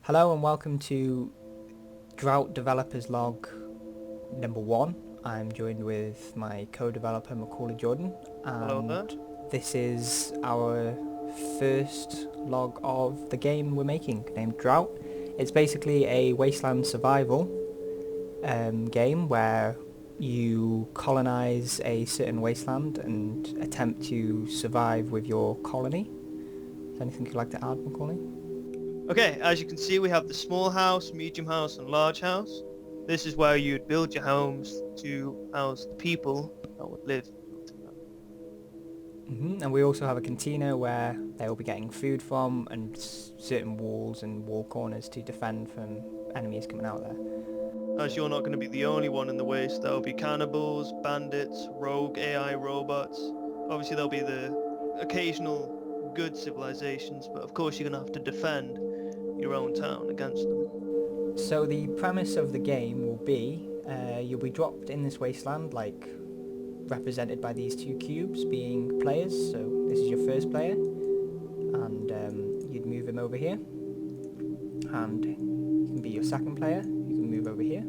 Hello and welcome to Drought Developers Log number 1. I'm joined with my co-developer Macaulay Jordan, Hello there. and this is our first log of the game we're making named Drought. It's basically a wasteland survival game where you colonize a certain wasteland and attempt to survive with your colony. Is there anything you'd like to add, Macaulay? Okay, as you can see, we have the small house, medium house, and large house. This is where you'd build your homes to house the people that would live. And we also have a cantina where they will be getting food from, and certain walls and wall corners to defend from enemies coming out there. As you're not going to be the only one in the waste, there'll be cannibals, bandits, rogue AI robots. Obviously there'll be the occasional good civilizations, but of course you're going to have to defend your own town against them. So the premise of the game will be you'll be dropped in this wasteland, like represented by these two cubes being players. So this is your first player, and you'd move him over here, and you can be your second player. You can move over here.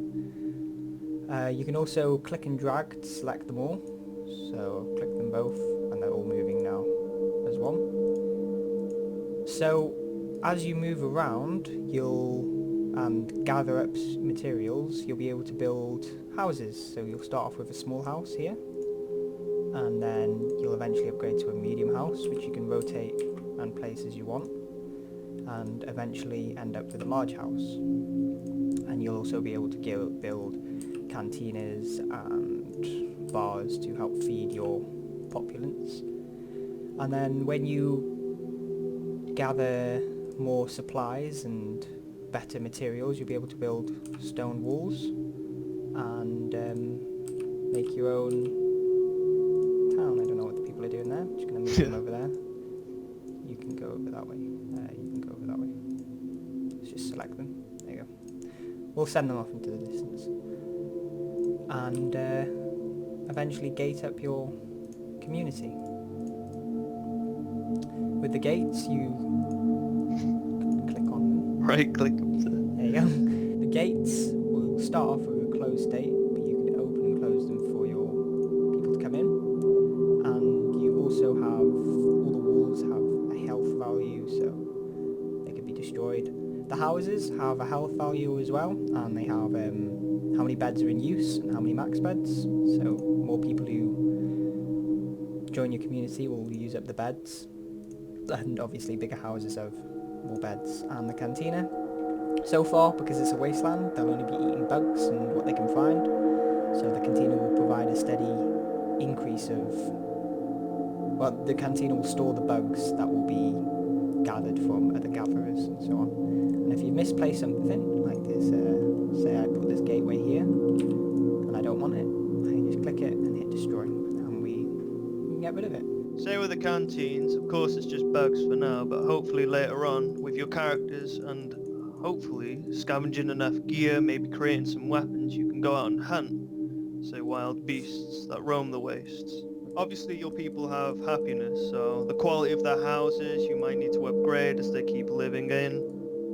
You can also click and drag to select them all. So click them both, and they're all moving now as one. So as you move around, and gather up materials, you'll be able to build houses. So you'll start off with a small house here, and then you'll eventually upgrade to a medium house, which you can rotate and place as you want, and eventually end up with a large house. And you'll also be able to build cantinas and bars to help feed your populace. And then when you gather more supplies and better materials, you'll be able to build stone walls and make your own town. I don't know what the people are doing there. I'm just going to move them over there. You can go over that way. You can go over that way. Let's just select them. There you go. We'll send them off into the distance. And eventually gate up your community. With the gates, you click on them. Right click. There you go. The gates will start off with a closed state, but you can open and close them for your people to come in. And you also have, all the walls have a health value, so they can be destroyed. The houses have a health value as well, and they have how many beds are in use and how many max beds. So more people who join your community will use up the beds, and obviously bigger houses have more beds. And the cantina, so far, because it's a wasteland, they'll only be eating bugs and what they can find, so the cantina will provide a steady increase of, well, the cantina will store the bugs that will be gathered from other gatherers and so on. And if you misplace something, like this, say I put this gateway here, and I don't want it, I can just click it and hit destroy, and we can get rid of it. Say with the canteens, of course it's just bugs for now, but hopefully later on, with your characters and hopefully scavenging enough gear, maybe creating some weapons, you can go out and hunt, say, wild beasts that roam the wastes. Obviously your people have happiness, so the quality of their houses you might need to upgrade as they keep living in,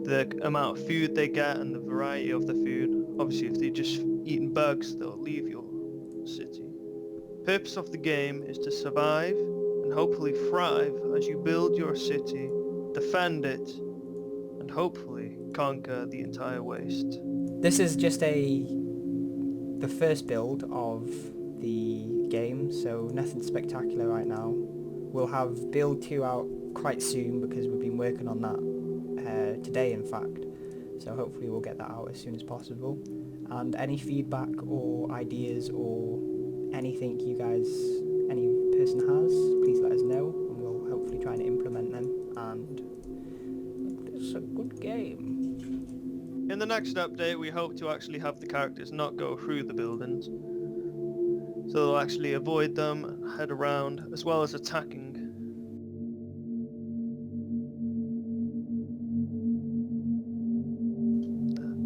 the amount of food they get and the variety of the food. Obviously if they're just eating bugs, they'll leave your city. Purpose of the game is to survive and hopefully thrive as you build your city, defend it, and hopefully conquer the entire waste. This is just the first build of the game, so nothing spectacular right now. We'll have build 2 out quite soon because we've been working on that today, in fact. So hopefully we'll get that out as soon as possible. And any feedback or ideas or anything any person has, please let us know, and we'll hopefully try and implement them. And it's a good game. In the next update, we hope to actually have the characters not go through the buildings, so they'll actually avoid them, head around, as well as attacking.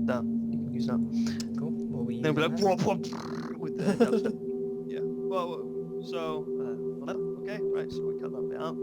That, you can use that. Cool. Will we They'll be like, use whoop, whoop, with the dubstep. Yeah. Well, so, okay, right, so we cut that bit out.